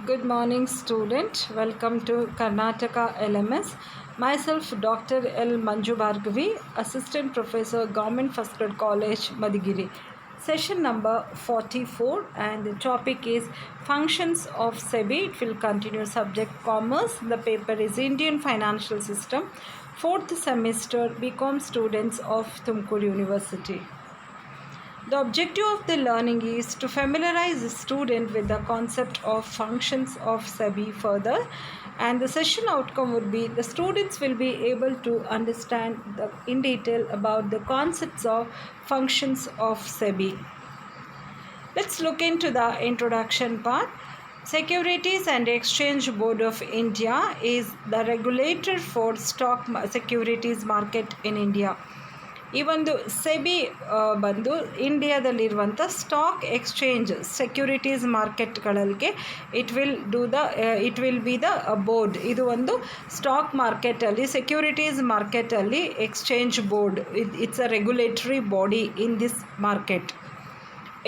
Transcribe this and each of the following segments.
Good morning, student. Welcome to Karnataka LMS. Myself, Dr. L. Manju Bhargavi, Assistant Professor, Government First Grade College, Madigiri. Session number 44, and the topic is Functions of SEBI. It will continue subject Commerce. The paper is Indian Financial System. 4th semester BCom students of Tumkur University. The objective of the learning is to familiarize the student with the concept of functions of SEBI further, and the session outcome would be the students will be able to understand in detail about the concepts of functions of SEBI. Let's look into the introduction part. Securities and Exchange Board of India is the regulator for stock securities market in India. ಈ ಒಂದು SEBI ಬಂದು ಇಂಡಿಯಾದಲ್ಲಿರುವಂಥ stock exchange securities ಮಾರ್ಕೆಟ್ಗಳಿಗೆ it will be the board. ಇದು ಒಂದು stock ಮಾರ್ಕೆಟಲ್ಲಿ securities ಮಾರ್ಕೆಟಲ್ಲಿ exchange board, it's a regulatory body in this market.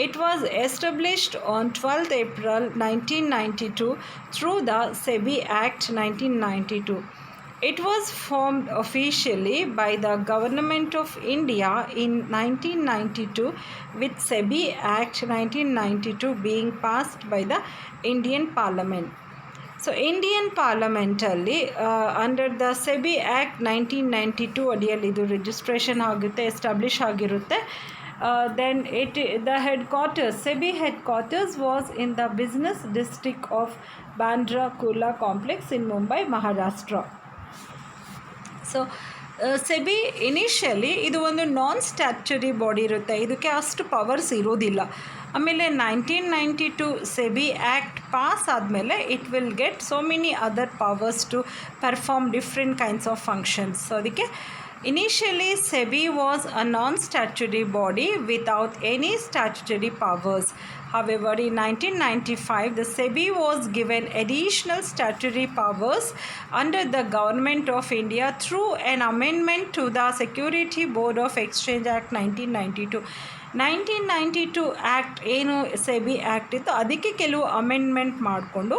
It was established on 12th April 1992 through the SEBI Act 1992. It was formed officially by the Government of India in 1992, with SEBI Act 1992 being passed by the Indian Parliament. So Indian Parliament alli under the SEBI Act 1992 adiyalli idu registration agutte, establish ಆಗಿರುತ್ತೆ. Then the headquarters, SEBI headquarters was in the business district of Bandra Kurla complex in Mumbai, Maharashtra. So SEBI initially ಇದು ಒಂದು ನಾನ್ ಸ್ಟ್ಯಾಚ್ಯುರಿ body ಇರುತ್ತೆ, ಇದಕ್ಕೆ ಅಷ್ಟು powers ಇರೋದಿಲ್ಲ. ಆಮೇಲೆ 1992 SEBI act pass ಆದಮೇಲೆ it will get so many other powers to perform different kinds of functions. So ಅದಕ್ಕೆ initially SEBI was a non-statutory body without any statutory powers. However, in 1995 the SEBI was given additional statutory powers under the Government of India through an amendment to the Security Board of Exchange Act 1992. 1992 act ಏನು SEBI act ಇತ್ತು ಅದಕ್ಕೆ ಕೆಲವು amendment ಮಾಡಿಕೊಂಡು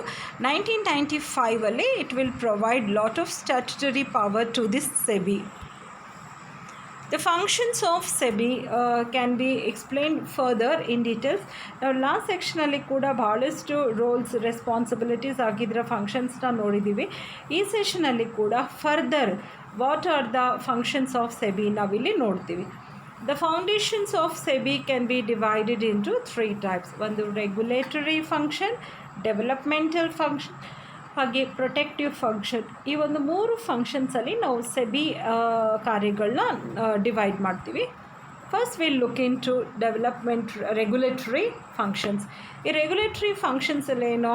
1995ಅಲ್ಲಿ it will provide lot of statutory power to this SEBI. The functions of SEBI can be explained further in details. Now last sectionalli kuda ಬಹಳಷ್ಟು rolls responsibilities ಆಗಿದ್ದರ ಫಂಕ್ಷನ್ಸ್ನ ನೋಡಿದ್ದೀವಿ. ಈ ಸೆಷನಲ್ಲಿ ಕೂಡ further what are the functions of SEBI ನಾವಿಲ್ಲಿ ನೋಡ್ತೀವಿ. The foundations of SEBI can be divided into 3 types. ಒಂದು regulatory function, developmental function ಹಾಗೆ protective function. ಈ ಒಂದು 3 ಫಂಕ್ಷನ್ಸಲ್ಲಿ ನಾವು ಸೆಬಿ ಕಾರ್ಯಗಳನ್ನ ಡಿವೈಡ್ ಮಾಡ್ತೀವಿ. First will look into regulatory functions. ಈ ರೆಗ್ಯುಲೇಟರಿ ಫಂಕ್ಷನ್ಸಲ್ಲೇನೋ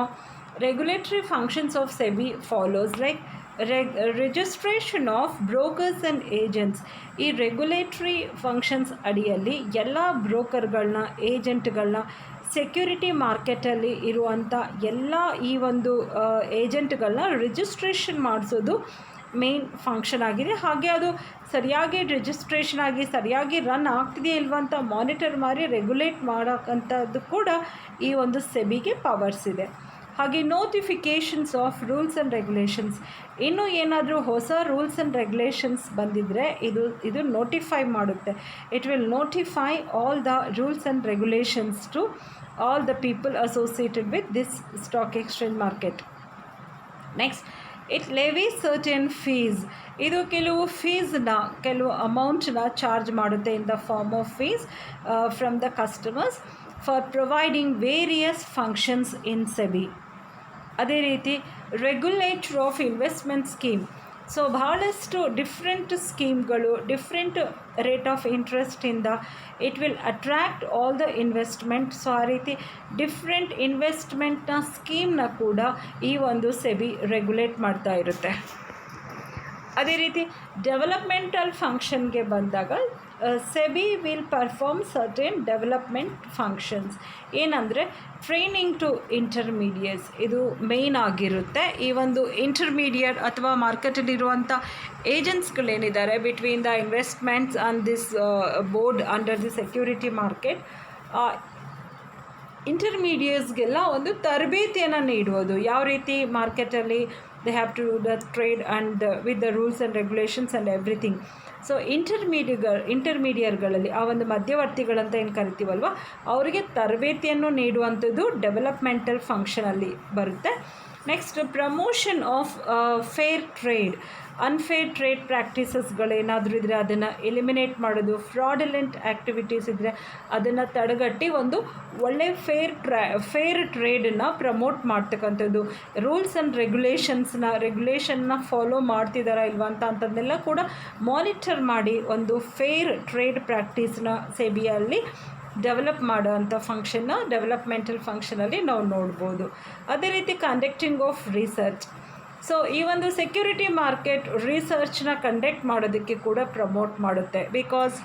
regulatory functions of SEBI follows like registration of brokers and agents. ಈ ರೆಗ್ಯುಲೇಟರಿ ಫಂಕ್ಷನ್ಸ್ ಅಡಿಯಲ್ಲಿ ಎಲ್ಲ ಬ್ರೋಕರ್ಗಳನ್ನ, ಏಜೆಂಟ್ಗಳನ್ನ, ಸೆಕ್ಯೂರಿಟಿ ಮಾರ್ಕೆಟಲ್ಲಿ ಇರುವಂಥ ಎಲ್ಲ ಈ ಒಂದು ಏಜೆಂಟ್ಗಳನ್ನ ರಿಜಿಸ್ಟ್ರೇಷನ್ ಮಾಡಿಸೋದು ಮೇನ್ ಫಂಕ್ಷನ್ ಆಗಿದೆ. ಹಾಗೆ ಅದು ಸರಿಯಾಗಿ ರಿಜಿಸ್ಟ್ರೇಷನ್ ಆಗಿ ಸರಿಯಾಗಿ ರನ್ ಆಗ್ತಿದೆಯಾ ಇಲ್ವ ಅಂತ ಮಾನಿಟರ್ ಮಾಡಿ ರೆಗ್ಯುಲೇಟ್ ಮಾಡೋಕ್ಕಂಥದ್ದು ಕೂಡ ಈ ಒಂದು ಸೆಬಿಗೆ ಪವರ್ಸ್ ಇದೆ. ಹಾಗೆ notifications of rules and regulations. ಇನ್ನೂ ಏನಾದರೂ ಹೊಸ ರೂಲ್ಸ್ ಆ್ಯಂಡ್ ರೆಗ್ಯುಲೇಷನ್ಸ್ ಬಂದಿದ್ದರೆ ಇದು ನೋಟಿಫೈ ಮಾಡುತ್ತೆ. It will notify all the rules and regulations to all the people associated with this stock exchange market. Next, it levies certain fees. ಇದು ಕೆಲವು ಫೀಸ್ನ, ಕೆಲವು ಅಮೌಂಟ್ನ ಚಾರ್ಜ್ ಮಾಡುತ್ತೆ in the form of fees from the customers for providing various functions in SEBI. ಅದೇ ರೀತಿ regulator of investment scheme. So ಬಹಳಷ್ಟು different ಸ್ಕೀಮ್ಗಳು, different rate of ಇಂಟ್ರೆಸ್ಟಿಂದ it will attract all the investment. So ಆ ರೀತಿ different ಇನ್ವೆಸ್ಟ್ಮೆಂಟ್ನ ಸ್ಕೀಮ್ನ ಕೂಡ ಈ ಒಂದು ಸೆಬಿ ರೆಗ್ಯುಲೇಟ್ ಮಾಡ್ತಾ ಇರುತ್ತೆ. ಅದೇ ರೀತಿ ಡೆವಲಪ್ಮೆಂಟಲ್ ಫಂಕ್ಷನ್ಗೆ ಬಂದಾಗ SEBI will perform certain development functions. ಏನಂದರೆ ಟ್ರೈನಿಂಗ್ ಟು ಇಂಟರ್ಮೀಡಿಯೇಟ್ಸ್ ಇದು ಮೇಯ್ನ್ ಆಗಿರುತ್ತೆ. ಈ ಒಂದು ಇಂಟರ್ಮೀಡಿಯೇಟ್ ಅಥವಾ ಮಾರ್ಕೆಟಲ್ಲಿರುವಂಥ ಏಜೆಂಟ್ಸ್ಗಳೇನಿದ್ದಾರೆ between the investments and this board under the security market, ಇಂಟರ್ಮೀಡಿಯೇಟ್ಸ್ಗೆಲ್ಲ ಒಂದು ತರಬೇತಿಯನ್ನು ನೀಡುವುದು, ಯಾವ ರೀತಿ ಮಾರ್ಕೆಟಲ್ಲಿ they have to the trade and with the rules and regulations and everything. So ಇಂಟರ್ಮೀಡಿಯರ್ಗಳಲ್ಲಿ ಆ ಒಂದು ಮಧ್ಯವರ್ತಿಗಳಂತ ಏನು ಕರಿತೀವಲ್ವ, ಅವರಿಗೆ ತರಬೇತಿಯನ್ನು ನೀಡುವಂಥದ್ದು ಡೆವಲಪ್ಮೆಂಟಲ್ ಫಂಕ್ಷನಲ್ಲಿ ಬರುತ್ತೆ. Next, promotion of fair trade. Unfair trade ಪ್ರಾಕ್ಟೀಸಸ್ಗಳೇನಾದರೂ ಇದ್ದರೆ ಅದನ್ನು ಎಲಿಮಿನೇಟ್ ಮಾಡೋದು, ಫ್ರಾಡುಲೆಂಟ್ ಆ್ಯಕ್ಟಿವಿಟೀಸ್ ಇದ್ದರೆ ಅದನ್ನು ತಡೆಗಟ್ಟಿ ಒಂದು ಒಳ್ಳೆ ಫೇರ್ ಟ್ರೇಡನ್ನು ಪ್ರಮೋಟ್ ಮಾಡ್ತಕ್ಕಂಥದ್ದು, ರೂಲ್ಸ್ ಆ್ಯಂಡ್ ರೆಗ್ಯುಲೇಷನ್ನ ಫಾಲೋ ಮಾಡ್ತಿದ್ದಾರಾ ಇಲ್ವಾ ಅಂಥದ್ದನ್ನೆಲ್ಲ ಕೂಡ ಮಾನಿಟರ್ ಮಾಡಿ ಒಂದು ಫೇರ್ ಟ್ರೇಡ್ ಪ್ರಾಕ್ಟೀಸ್ನ ಸೆಬಿಯಲ್ಲಿ ಡೆವಲಪ್ ಮಾಡೋವಂಥ ಫಂಕ್ಷನ್ನ ಡೆವಲಪ್ಮೆಂಟಲ್ ಫಂಕ್ಷನಲ್ಲಿ ನಾವು ನೋಡ್ಬೋದು. ಅದೇ ರೀತಿ ಕಂಡಕ್ಟಿಂಗ್ ಆಫ್ ರಿಸರ್ಚ್. ಸೊ ಈ ಒಂದು ಸೆಕ್ಯೂರಿಟಿ ಮಾರ್ಕೆಟ್ ರಿಸರ್ಚ್ನ ಕಂಡಕ್ಟ್ ಮಾಡೋದಕ್ಕೆ ಕೂಡ ಪ್ರಮೋಟ್ ಮಾಡುತ್ತೆ. Because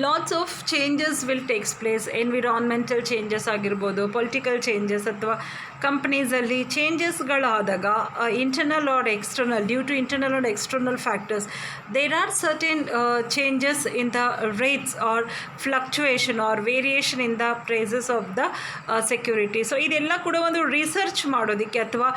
lots of changes will takes place. Environmental changes ಆಗಿರ್ಬೋದು, ಪೊಲಿಟಿಕಲ್ ಚೇಂಜಸ್ ಅಥವಾ ಕಂಪ್ನೀಸಲ್ಲಿ ಚೇಂಜಸ್ಗಳಾದಾಗ internal or external, due to internal or external factors, there are certain changes in the rates or fluctuation or variation in the prices of the security. So ಇದೆಲ್ಲ ಕೂಡ ಒಂದು research ಮಾಡೋದಕ್ಕೆ ಅಥವಾ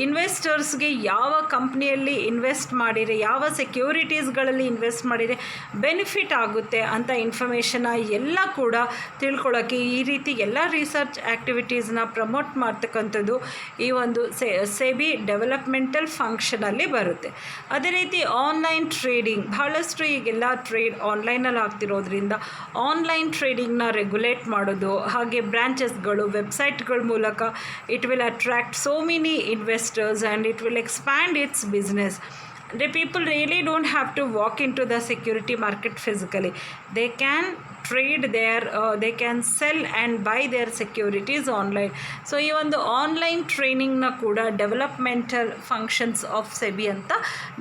ಇನ್ವೆಸ್ಟರ್ಸ್ಗೆ ಯಾವ ಕಂಪ್ನಿಯಲ್ಲಿ ಇನ್ವೆಸ್ಟ್ ಮಾಡಿದರೆ, ಯಾವ ಸೆಕ್ಯೂರಿಟೀಸ್ಗಳಲ್ಲಿ ಇನ್ವೆಸ್ಟ್ ಮಾಡಿದರೆ ಬೆನಿಫಿಟ್ ಆಗುತ್ತೆ ಅಂತ ಇನ್ಫಾರ್ಮೇಷನ್ನ ಎಲ್ಲ ಕೂಡ ತಿಳ್ಕೊಳ್ಳೋಕ್ಕೆ ಈ ರೀತಿ ಎಲ್ಲ ರಿಸರ್ಚ್ ಆ್ಯಕ್ಟಿವಿಟೀಸ್ನ ಪ್ರಮೋಟ್ ಮಾಡ್ತಕ್ಕಂಥದ್ದು ಈ ಒಂದು ಸೆಬಿ ಡೆವಲಪ್ಮೆಂಟಲ್ ಫಂಕ್ಷನಲ್ಲಿ ಬರುತ್ತೆ. ಅದೇ ರೀತಿ ಆನ್ಲೈನ್ ಟ್ರೇಡಿಂಗ್, ಬಹಳಷ್ಟು ಈಗೆಲ್ಲ ಟ್ರೇಡ್ ಆನ್ಲೈನಲ್ಲಿ ಆಗ್ತಿರೋದ್ರಿಂದ ಆನ್ಲೈನ್ ಟ್ರೇಡಿಂಗ್ನ ರೆಗ್ಯುಲೇಟ್ ಮಾಡೋದು, ಹಾಗೆ ಬ್ರಾಂಚಸ್ಗಳು, ವೆಬ್ಸೈಟ್ಗಳ ಮೂಲಕ it will attract so many investors and it will expand it's business. The people really don't have to walk into the security market physically. They can trade there, they can sell and buy their securities online. So ಈ ಒಂದು online ಟ್ರೈನಿಂಗ್ನ ಕೂಡ developmental functions of SEBI ಅಂತ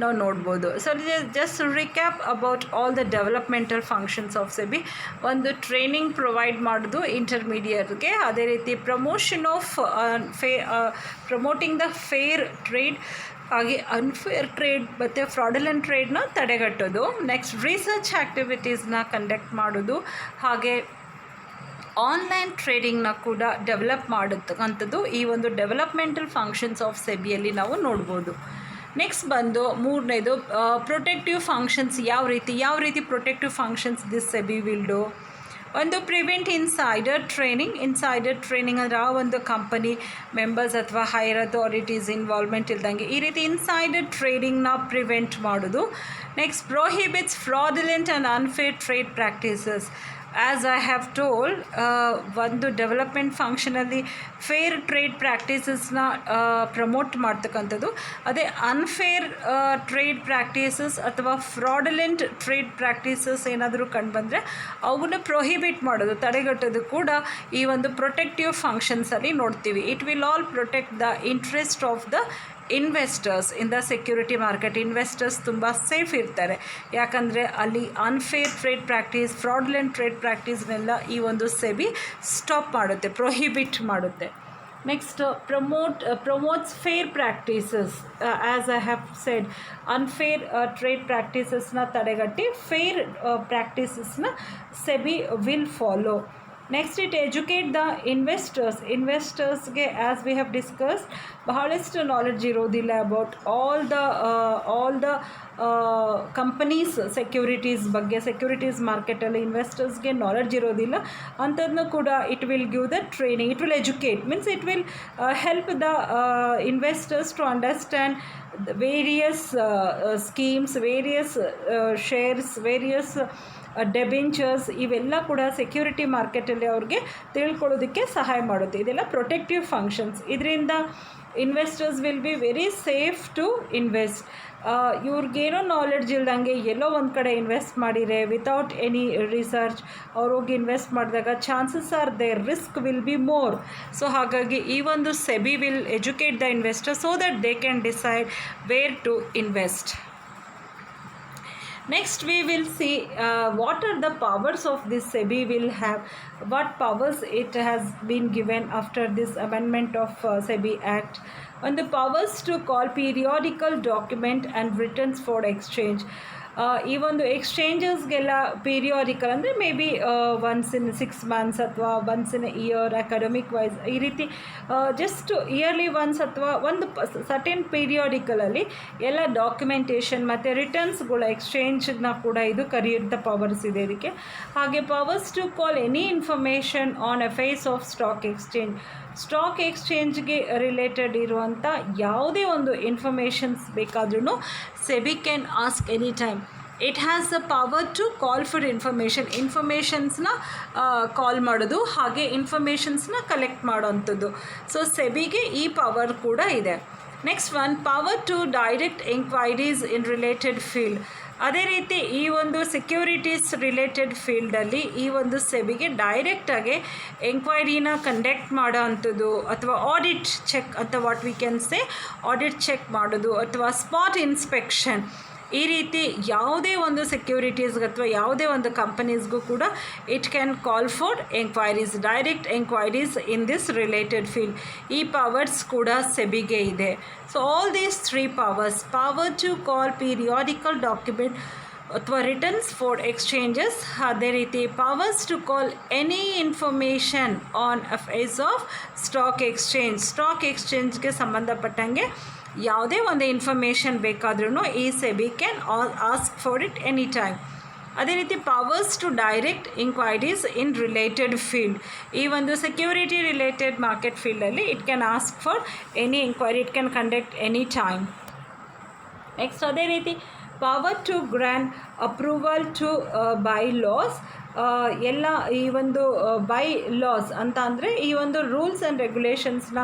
ನಾವು ನೋಡ್ಬೋದು. So just recap about all the developmental functions of SEBI. ಒಂದು training provide ಮಾಡೋದು ಇಂಟರ್ಮೀಡಿಯೇಟ್ಗೆ, ಅದೇ ರೀತಿ promotion of promoting the fair trade, ಹಾಗೆ ಅನ್ಫೇರ್ ಟ್ರೇಡ್ ಮತ್ತು ಫ್ರಾಡುಲೆಂಟ್ ಟ್ರೇಡ್ನ ತಡೆಗಟ್ಟೋದು. ನೆಕ್ಸ್ಟ್, ರಿಸರ್ಚ್ ಆ್ಯಕ್ಟಿವಿಟೀಸ್ನ ಕಂಡಕ್ಟ್ ಮಾಡೋದು, ಹಾಗೆ ಆನ್ಲೈನ್ ಟ್ರೇಡಿಂಗ್ನ ಕೂಡ ಡೆವಲಪ್ ಮಾಡತಕ್ಕಂಥದ್ದು ಈ ಒಂದು ಡೆವಲಪ್ಮೆಂಟಲ್ ಫಂಕ್ಷನ್ಸ್ ಆಫ್ ಸೆಬಿಯಲ್ಲಿ ನಾವು ನೋಡ್ಬೋದು. ನೆಕ್ಸ್ಟ್ ಬಂದು ಮೂರನೇದು, ಪ್ರೊಟೆಕ್ಟಿವ್ ಫಂಕ್ಷನ್ಸ್. ಯಾವ ರೀತಿ protective functions this SEBI will do. ಒಂದು ಪ್ರಿವೆಂಟ್ ಇನ್ಸೈಡರ್ ಟ್ರೈನಿಂಗ್ ಅಂದರೆ ಆ ಒಂದು ಕಂಪನಿ ಮೆಂಬರ್ಸ್ ಅಥವಾ ಹೈಯರ್ ಅಥಾರಿಟೀಸ್ ಇನ್ವಾಲ್ವ್ಮೆಂಟ್ ಇಲ್ದಂಗೆ ಈ ರೀತಿ ಇನ್ಸೈಡರ್ ಟ್ರೇಡಿಂಗ್ನ ಪ್ರಿವೆಂಟ್ ಮಾಡೋದು. Next, prohibits fraudulent and unfair trade practices. As I have told, ಒಂದು ಡೆವಲಪ್ಮೆಂಟ್ ಫಂಕ್ಷನಲ್ಲಿ ಫೇರ್ ಟ್ರೇಡ್ ಪ್ರಾಕ್ಟೀಸಸ್ನ ಪ್ರಮೋಟ್ ಮಾಡ್ತಕ್ಕಂಥದ್ದು. ಅದೇ ಅನ್ಫೇರ್ ಟ್ರೇಡ್ ಪ್ರಾಕ್ಟೀಸಸ್ ಅಥವಾ ಫ್ರಾಡುಲೆಂಟ್ ಟ್ರೇಡ್ ಪ್ರಾಕ್ಟೀಸಸ್ ಏನಾದರೂ ಕಂಡುಬಂದರೆ ಅವನ್ನ ಪ್ರೊಹಿಬಿಟ್ ಮಾಡೋದು, ತಡೆಗಟ್ಟೋದು ಕೂಡ ಈ ಒಂದು ಪ್ರೊಟೆಕ್ಟಿವ್ ಫಂಕ್ಷನ್ಸಲ್ಲಿ ನೋಡ್ತೀವಿ. It will all protect the interest of the investors in the security market. Investors ತುಂಬ ಸೇಫ್ ಇರ್ತಾರೆ, ಯಾಕಂದರೆ ಅಲ್ಲಿ unfair trade practice, fraudulent trade ಪ್ರಾಕ್ಟೀಸ್ನೆಲ್ಲ ಈ ಒಂದು ಸೆಬಿ ಸ್ಟಾಪ್ ಮಾಡುತ್ತೆ, ಪ್ರೊಹಿಬಿಟ್ ಮಾಡುತ್ತೆ. Next, promotes fair practices. As I have said, unfair trade ಪ್ರಾಕ್ಟೀಸಸ್ನ ತಡೆಗಟ್ಟಿ ಫೇರ್ ಪ್ರಾಕ್ಟೀಸಸ್ನ SEBI will follow. Next, it educate the ಇನ್ವೆಸ್ಟರ್ಸ್ಗೆ ಆ್ಯಸ್ ವಿ ಹ್ಯಾವ್ ಡಿಸ್ಕಸ್ ಬಹಳಷ್ಟು ನಾಲೆಡ್ಜ್ ಇರೋದಿಲ್ಲ about all the companies securities ಬಗ್ಗೆ. Securities ಮಾರ್ಕೆಟಲ್ಲಿ ಇನ್ವೆಸ್ಟರ್ಸ್ಗೆ ನಾಲೆಡ್ಜ್ ಇರೋದಿಲ್ಲ, ಅಂಥದ್ದನ್ನು ಕೂಡ it will give the training. It will educate means it will help the investors to understand various schemes, various shares, various debentures, ಇವೆಲ್ಲ ಕೂಡ ಸೆಕ್ಯೂರಿಟಿ ಮಾರ್ಕೆಟಲ್ಲಿ ಅವ್ರಿಗೆ ತಿಳ್ಕೊಳ್ಳೋದಕ್ಕೆ ಸಹಾಯ ಮಾಡುತ್ತೆ. ಇದೆಲ್ಲ ಪ್ರೊಟೆಕ್ಟಿವ್ ಫಂಕ್ಷನ್ಸ್. ಇದರಿಂದ investors will be very safe to invest. ಇವ್ರಿಗೇನೋ ನಾಲೆಡ್ಜ್ ಇಲ್ದಂಗೆ ಎಲ್ಲೋ ಒಂದು ಕಡೆ ಇನ್ವೆಸ್ಟ್ ಮಾಡಿದರೆ ವಿತೌಟ್ ಎನಿ ರಿಸರ್ಚ್ ಅವ್ರು ಹೋಗಿ ಇನ್ವೆಸ್ಟ್ ಮಾಡಿದಾಗ chances are there, risk will be more. So ಹಾಗಾಗಿ ಈ ಒಂದು SEBI will educate the investor so that they can decide where to invest. Next, we will see what are the powers of this SEBI will have, what powers it has been given after this amendment of SEBI Act, and the powers to call periodical document and returns for exchange. ಈ ಒಂದು ಎಕ್ಸ್ಚೇಂಜಸ್ಗೆಲ್ಲ periodical ಅಂದರೆ may be once in 6 months ಅಥವಾ once in year academic wise ಈ ರೀತಿ just yearly once ಅಥವಾ ಒಂದು certain ಪೀರಿಯಾಡಿಕಲಲ್ಲಿ ಎಲ್ಲ ಡಾಕ್ಯುಮೆಂಟೇಷನ್ ಮತ್ತು ರಿಟರ್ನ್ಸ್ಗಳ ಎಕ್ಸ್ಚೇಂಜ್ನ ಕೂಡ ಇದು ಕರೆಯುವಂಥ ಪವರ್ಸ್ ಇದೆ ಇದಕ್ಕೆ. ಹಾಗೆ powers to call any information on affairs of stock ಎಕ್ಸ್ಚೇಂಜ್ಗೆ ರಿಲೇಟೆಡ್ ಇರುವಂಥ ಯಾವುದೇ ಒಂದು ಇನ್ಫಾರ್ಮೇಷನ್ಸ್ ಬೇಕಾದ್ರೂ SEBI can ask any time. It has the power to call for ಇನ್ಫಾರ್ಮೇಷನ್ಸ್ನ ಕಾಲ್ ಮಾಡೋದು, ಹಾಗೆ ಇನ್ಫಾರ್ಮೇಷನ್ಸ್ನ ಕಲೆಕ್ಟ್ ಮಾಡೋವಂಥದ್ದು. ಸೊ ಸೆಬಿಗೆ ಈ ಪವರ್ ಕೂಡ ಇದೆ. Next one, power to direct enquiries in related field. ಅದೇ ರೀತಿ ಈ ಒಂದು ಸೆಕ್ಯೂರಿಟೀಸ್ ರಿಲೇಟೆಡ್ ಫೀಲ್ಡಲ್ಲಿ ಈ ಒಂದು ಸೆಬಿಗೆ ಡೈರೆಕ್ಟಾಗಿ ಎಂಕ್ವೈರಿನ ಕಂಡಕ್ಟ್ ಮಾಡೋ ಅಂಥದ್ದು, ಅಥವಾ ಆಡಿಟ್ ಚೆಕ್ ಅಂತ what we can say audit check ಮಾಡೋದು, ಅಥವಾ ಸ್ಪಾಟ್ ಇನ್ಸ್ಪೆಕ್ಷನ್, ಈ ರೀತಿ ಯಾವುದೇ ಒಂದು ಸೆಕ್ಯೂರಿಟೀಸ್ಗೆ ಅಥವಾ ಯಾವುದೇ ಒಂದು ಕಂಪನೀಸ್ಗೂ ಕೂಡ it can call for enquiries, direct enquiries in this related field. ಈ ಪವರ್ಸ್ ಕೂಡ ಸೆಬಿಗೆ ಇದೆ. So all these 3 powers, power to call periodical document ಅಥವಾ ರಿಟರ್ನ್ಸ್ ಫಾರ್ ಎಕ್ಸ್ಚೇಂಜಸ್, ಅದೇ ರೀತಿ powers to call any information on affairs of stock ಎಕ್ಸ್ಚೇಂಜ್ಗೆ ಸಂಬಂಧಪಟ್ಟಂಗೆ ಯಾವುದೇ ಒಂದು ಇನ್ಫಾರ್ಮೇಷನ್ ಬೇಕಾದ್ರೂ ಈ SEBI can ask for it any time. ಅದೇ ರೀತಿ powers to direct enquiries in related field, ಈ ಒಂದು ಸೆಕ್ಯೂರಿಟಿ ರಿಲೇಟೆಡ್ ಮಾರ್ಕೆಟ್ ಫೀಲ್ಡಲ್ಲಿ it can ask for any enquiry, it can conduct any time. Next ಅದೇ ರೀತಿ power to grant approval to bylaws. ಎಲ್ಲ ಈ ಒಂದು ಬೈ ಲಾಸ್ ಅಂತ ಅಂದರೆ ಈ ಒಂದು ರೂಲ್ಸ್ ಆ್ಯಂಡ್ ರೆಗ್ಯುಲೇಷನ್ಸ್ನ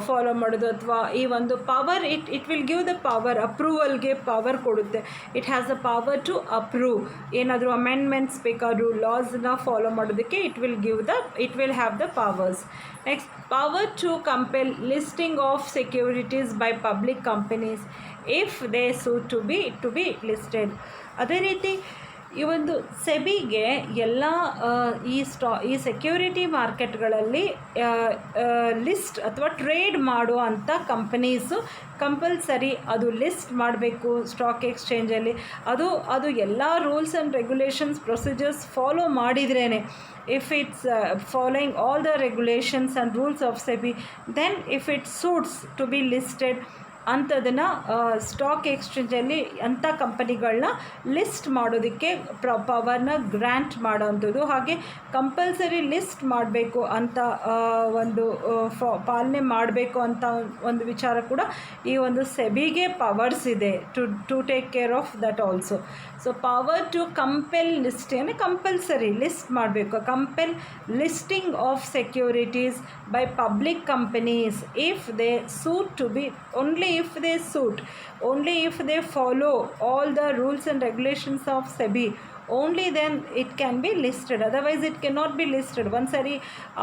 ಫಾಲೋ ಮಾಡೋದು, ಅಥವಾ ಈ ಒಂದು power it will give the power, ಅಪ್ರೂವಲ್ಗೆ ಪವರ್ ಕೊಡುತ್ತೆ. It has the power to approve, ಏನಾದರೂ ಅಮೆಂಡ್ಮೆಂಟ್ಸ್ ಬೇಕಾದರೂ ಲಾಸ್ನ ಫಾಲೋ ಮಾಡೋದಕ್ಕೆ it will have the powers. Next power to compel listing of securities by public companies if they suit to be listed. ಅದೇ ರೀತಿ ಈ ಒಂದು ಸೆಬಿಗೆ ಎಲ್ಲ ಈ ಸೆಕ್ಯೂರಿಟಿ ಮಾರ್ಕೆಟ್ಗಳಲ್ಲಿ ಲಿಸ್ಟ್ ಅಥವಾ ಟ್ರೇಡ್ ಮಾಡೋ ಅಂಥ ಕಂಪನೀಸು ಕಂಪಲ್ಸರಿ ಅದು ಲಿಸ್ಟ್ ಮಾಡಬೇಕು ಸ್ಟಾಕ್ ಎಕ್ಸ್ಚೇಂಜಲ್ಲಿ. ಅದು ಎಲ್ಲ rules and regulations procedures follow ಮಾಡಿದ್ರೇ, if it's following all the regulations and rules of SEBI, then if it suits to be listed ಅಂಥದನ್ನು ಸ್ಟಾಕ್ ಎಕ್ಸ್ಚೇಂಜಲ್ಲಿ ಅಂಥ ಕಂಪನಿಗಳನ್ನ ಲಿಸ್ಟ್ ಮಾಡೋದಕ್ಕೆ ಪವರ್ನ ಗ್ರ್ಯಾಂಟ್ ಮಾಡೋವಂಥದ್ದು. ಹಾಗೆ ಕಂಪಲ್ಸರಿ ಲಿಸ್ಟ್ ಮಾಡಬೇಕು ಅಂತ ಒಂದು ಪಾಲನೆ ಮಾಡಬೇಕು ಅಂತ ಒಂದು ವಿಚಾರ ಕೂಡ ಈ ಒಂದು ಸೆಬಿಗೆ ಪವರ್ಸ್ ಇದೆ to take care of that also. So power to compel listing, compulsory list ಮಾಡಬೇಕು, compel listing of securities by public companies if they suit to be, only if they follow all the rules and regulations of SEBI, only then it can be listed, otherwise it cannot be listed. ಒಂದ್ಸರಿ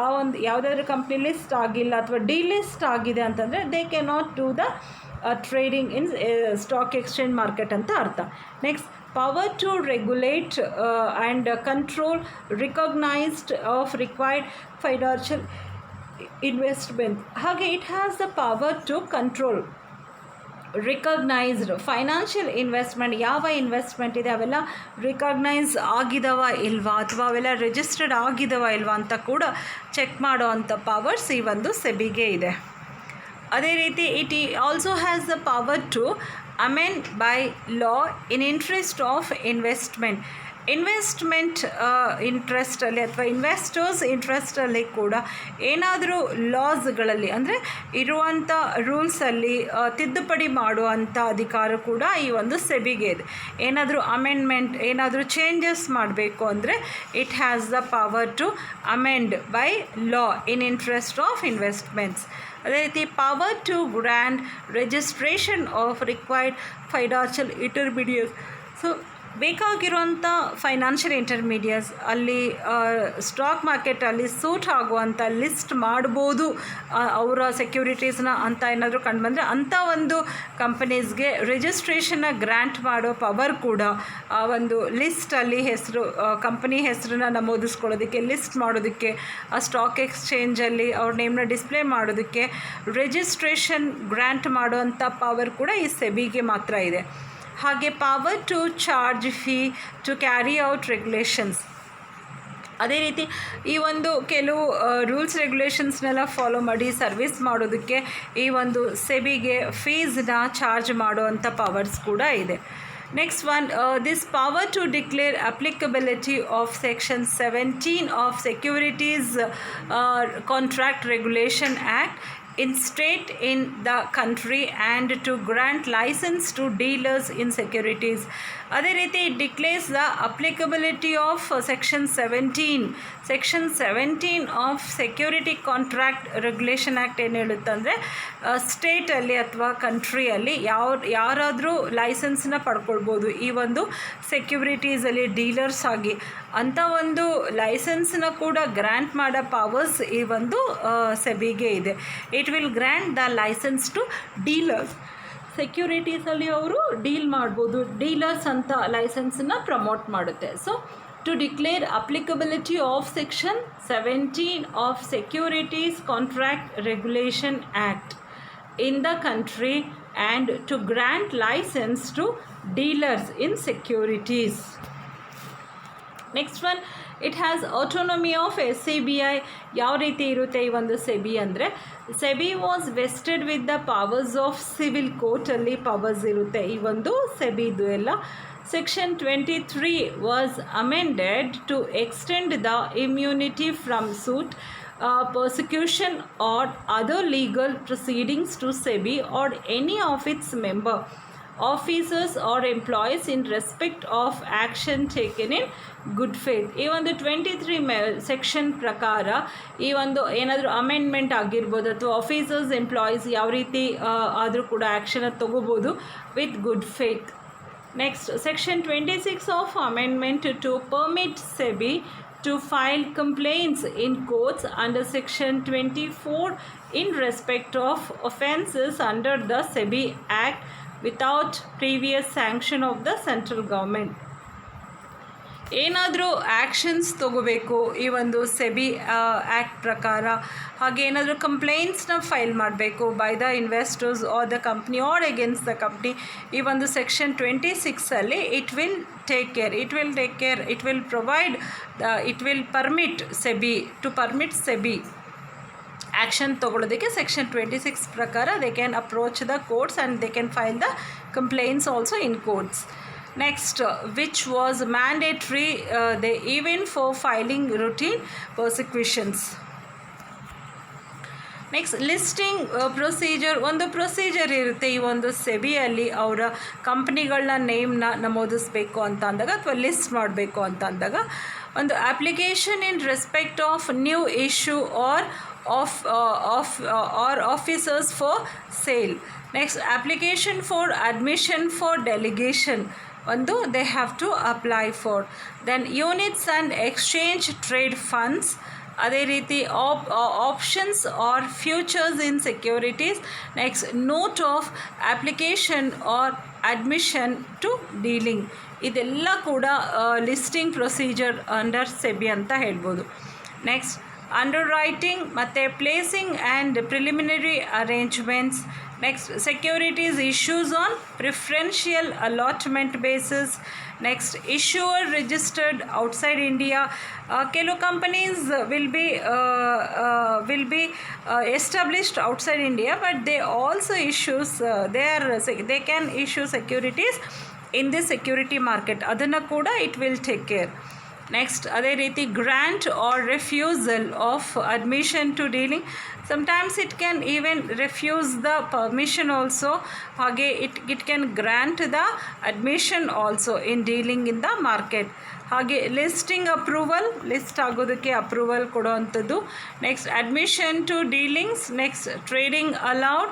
ಆ ಒಂದು ಯಾವುದಾದ್ರೂ company list ಆಗಿಲ್ಲ ಅಥವಾ ಡಿಲಿಸ್ಟ್ ಆಗಿದೆ ಅಂತಂದರೆ they cannot do the trading in stock exchange market ಅಂತ ಅರ್ಥ. Next power to regulate and control recognized of required financial investment. ಹಾಗೆ it has the power to control recognised financial investment, ಯಾವ investment ಇದೆ ಅವೆಲ್ಲ ರಿಕಗ್ನೈಸ್ ಆಗಿದವ ಇಲ್ವಾ ಅಥವಾ ಅವೆಲ್ಲ ರಿಜಿಸ್ಟರ್ಡ್ ಆಗಿದವ ಇಲ್ವಾ ಅಂತ ಕೂಡ ಚೆಕ್ ಮಾಡೋ ಅಂಥ ಪವರ್ಸ್ ಈ ಒಂದು ಸೆಬಿಗೆ ಇದೆ. ಅದೇ ರೀತಿ it also has the power to amend by law in interest of investment ಇಂಟ್ರೆಸ್ಟಲ್ಲಿ ಅಥವಾ ಇನ್ವೆಸ್ಟರ್ಸ್ ಇಂಟ್ರೆಸ್ಟಲ್ಲಿ ಕೂಡ ಏನಾದರೂ ಲಾಸ್ಗಳಲ್ಲಿ ಅಂದರೆ ಇರುವಂಥ ರೂಲ್ಸಲ್ಲಿ ತಿದ್ದುಪಡಿ ಮಾಡುವಂಥ ಅಧಿಕಾರ ಕೂಡ ಈ ಒಂದು ಸೆಬಿಗೆ ಇದೆ. ಏನಾದರೂ ಅಮೆಂಡ್ಮೆಂಟ್, ಏನಾದರೂ ಚೇಂಜಸ್ ಮಾಡಬೇಕು ಅಂದರೆ it has the power to amend by law in interest of investments. ಅದೇ ರೀತಿ power to grant registration of required financial intermediates. So ಬೇಕಾಗಿರುವಂಥ ಫೈನಾನ್ಷಿಯಲ್ ಇಂಟರ್ಮೀಡಿಯೇಟ್ಸ್ ಅಲ್ಲಿ ಸ್ಟಾಕ್ ಮಾರ್ಕೆಟಲ್ಲಿ ಸೂಟ್ ಆಗುವಂಥ ಲಿಸ್ಟ್ ಮಾಡ್ಬೋದು ಅವರ ಸೆಕ್ಯೂರಿಟೀಸ್ನ ಅಂತ ಏನಾದರೂ ಕಂಡು ಬಂದರೆ ಅಂಥ ಒಂದು ಕಂಪನೀಸ್ಗೆ ರಿಜಿಸ್ಟ್ರೇಷನ್ನ ಗ್ರ್ಯಾಂಟ್ ಮಾಡೋ ಪವರ್ ಕೂಡ ಆ ಒಂದು ಲಿಸ್ಟಲ್ಲಿ ಹೆಸರು, ಕಂಪನಿ ಹೆಸರನ್ನ ನಮೂದಿಸ್ಕೊಳ್ಳೋದಕ್ಕೆ, ಲಿಸ್ಟ್ ಮಾಡೋದಕ್ಕೆ, ಆ ಸ್ಟಾಕ್ ಎಕ್ಸ್ಚೇಂಜಲ್ಲಿ ಅವ್ರ ನೇಮ್ನ ಡಿಸ್ಪ್ಲೇ ಮಾಡೋದಕ್ಕೆ ರಿಜಿಸ್ಟ್ರೇಷನ್ ಗ್ರ್ಯಾಂಟ್ ಮಾಡೋವಂಥ ಪವರ್ ಕೂಡ ಈ ಸೆಬಿಗೆ ಮಾತ್ರ ಇದೆ. ಹಾಗೆ power to charge fee to carry out regulations. ಅದೇ ರೀತಿ ಈ ಒಂದು ಕೆಲವು ರೂಲ್ಸ್ ರೆಗ್ಯುಲೇಷನ್ಸ್ನೆಲ್ಲ ಫಾಲೋ ಮಾಡಿ ಸರ್ವಿಸ್ ಮಾಡೋದಕ್ಕೆ ಈ ಒಂದು ಸೆಬಿಗೆ ಫೀಸ್ನ ಚಾರ್ಜ್ ಮಾಡುವಂಥ ಪವರ್ಸ್ ಕೂಡ ಇದೆ. Next one, this power to declare applicability of Section 17 of Securities Contract Regulation Act in state in the country and to grant license to dealers in securities. ಅದೇ ರೀತಿ it declares the applicability of Section 17 of Security Contract Regulation Act ಏನು ಹೇಳುತ್ತಂದರೆ ಸ್ಟೇಟಲ್ಲಿ ಅಥವಾ ಕಂಟ್ರಿಯಲ್ಲಿ ಯಾರಾದರೂ ಲೈಸೆನ್ಸ್ನ ಪಡ್ಕೊಳ್ಬೋದು ಈ ಒಂದು ಸೆಕ್ಯೂರಿಟೀಸಲ್ಲಿ dealers ಆಗಿ ಅಂಥ ಒಂದು ಲೈಸೆನ್ಸ್ನ ಕೂಡ ಗ್ರ್ಯಾಂಟ್ ಮಾಡೋ ಪವರ್ಸ್ ಈ ಒಂದು ಸೆಬಿಗೆ ಇದೆ. It will grant the licence to dealers. ಸೆಕ್ಯೂರಿಟೀಸಲ್ಲಿ ಅವರು ಡೀಲ್ ಮಾಡ್ಬೋದು, ಡೀಲರ್ಸ್ ಅಂತ ಲೈಸೆನ್ಸನ್ನು ಪ್ರಮೋಟ್ ಮಾಡುತ್ತೆ. So to declare applicability of Section 17 of Securities Contract Regulation Act in the country and to grant license to dealers in securities. Next one, it has autonomy of SEBI. ಯಾವ ರೀತಿ ಇರುತ್ತೆ ಈ ಒಂದು SEBI ಅಂದರೆ, SEBI was vested with the powers of civil ಕೋರ್ಟಲ್ಲಿ powers ಇರುತ್ತೆ ಈ ಒಂದು ಸೆಬಿದು ಎಲ್ಲ. Section 23 was amended to extend the immunity from suit, persecution or other legal proceedings to SEBI or any of its member, officers or employees in respect of action taken in good faith. ಈ ಒಂದು 23 section ಪ್ರಕಾರ ಈ ಒಂದು ಏನಾದರೂ amendment ಆಗಿರ್ಬೋದು ಅಥವಾ officers employees ಯಾವ ರೀತಿ ಆದರೂ ಕೂಡ ಆ್ಯಕ್ಷನ್ ತೊಗೋಬೋದು with good faith. Next, Section 26 of Amendment to permit SEBI to file complaints in courts under Section 24 in respect of offences under the SEBI Act without previous sanction of the central government. ಏನಾದರೂ actions ತೊಗೋಬೇಕು ಈ ಒಂದು SEBI act ಪ್ರಕಾರ, ಹಾಗೆ ಏನಾದರೂ ಕಂಪ್ಲೇಂಟ್ಸ್ನ file ಮಾಡಬೇಕು by the investors or the company or against the company, ಈ ಒಂದು ಸೆಕ್ಷನ್ 26ಅಲ್ಲಿ it will permit SEBI action ತೊಗೊಳ್ಳೋದಕ್ಕೆ ಸೆಕ್ಷನ್ 26 ಪ್ರಕಾರ they can approach the courts and they can file the complaints also in courts. Next, which was mandatory even for filing routine persecutions. Next, listing procedure. ಒಂದು procedure ಇರುತ್ತೆ ಈ ಒಂದು ಸೆಬಿಯಲ್ಲಿ ಅವರ ಕಂಪ್ನಿಗಳನ್ನ ನೇಮ್ನ ನಮೂದಿಸಬೇಕು ಅಂತ ಅಂದಾಗ ಅಥವಾ ಲಿಸ್ಟ್ ಮಾಡಬೇಕು ಅಂತ ಅಂದಾಗ ಒಂದು application in respect of new issue or officers for sale. Next, application for admission for delegation ಒಂದು they have to apply for. Then units and exchange trade funds. ಅದೇ ರೀತಿ options or futures in securities. Next, note of application or admission to dealing. ಇದೆಲ್ಲ ಕೂಡ listing procedure under SEBI ಅಂತ ಹೇಳ್ಬೋದು. Next, underwriting ಮತ್ತು placing and preliminary arrangements. Next, securities issues on preferential allotment basis. Next, issuer registered outside India. Kelu companies will be established outside India, but they also they can issue securities in the security market. Adanna kuda it will take care. Next, ಅದೇ ರೀತಿ grant or refusal of admission to dealing. sometimes it can even refuse the permission also, ಹಾಗೆ it can grant the admission also in dealing in the market. ಹಾಗೆ listing approval, list ಆಗೋದಕ್ಕೆ approval ಕೊಡುವಂಥದ್ದು. Next, admission to dealings. Next, trading allowed.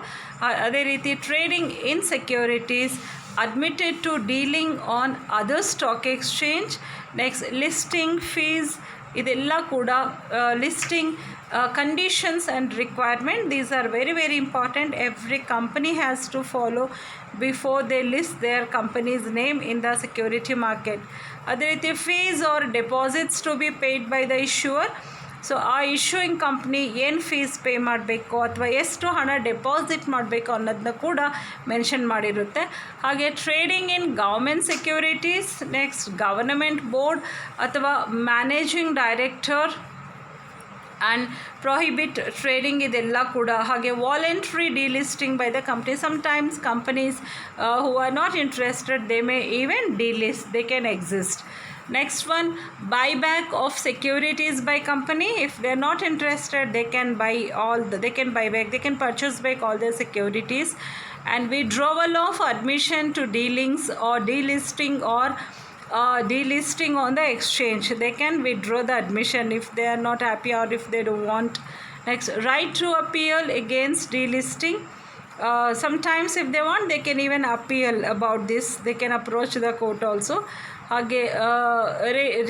ಅದೇ ರೀತಿ trading in securities, admitted to dealing on other stock exchange. Next, listing fees. ಇದೆಲ್ಲ ಕೂಡ listing conditions and requirement. These are very very important. Every company has to follow before they list their company's name in the security market. ಅದೇ ರೀತಿ fees or deposits to be paid by the issuer. So ಆ issuing company ಏನು fees pay ಮಾಡಬೇಕು ಅಥವಾ ಎಷ್ಟು ಹಣ deposit ಮಾಡಬೇಕು ಅನ್ನೋದನ್ನ ಕೂಡ ಮೆನ್ಷನ್ ಮಾಡಿರುತ್ತೆ. ಹಾಗೆ trading in government securities, next government board ಅಥವಾ managing director and prohibit trading ಇದೆಲ್ಲ ಕೂಡ. ಹಾಗೆ voluntary delisting by the company. Sometimes companies who are not interested they may even delist, they can exist. Next one, buyback of securities by company. If they are not interested, they can buy back, they can purchase back all their securities. And withdrawal of admission to dealings or delisting or delisting on the exchange. They can withdraw the admission if they are not happy or if they don't want. Next, right to appeal against delisting. Sometimes if they want, they can even appeal about this. They can approach the court also. ಹಾಗೆ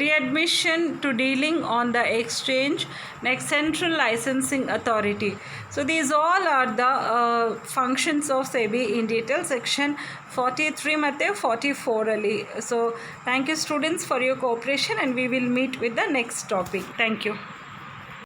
readmission to dealing on the exchange. Next, central licensing authority. So these all are the functions of SEBI in detail, section 43 ಮತ್ತು 44 ಅಲ್ಲಿ. So thank you students for your cooperation, and we will meet with the next topic. Thank you.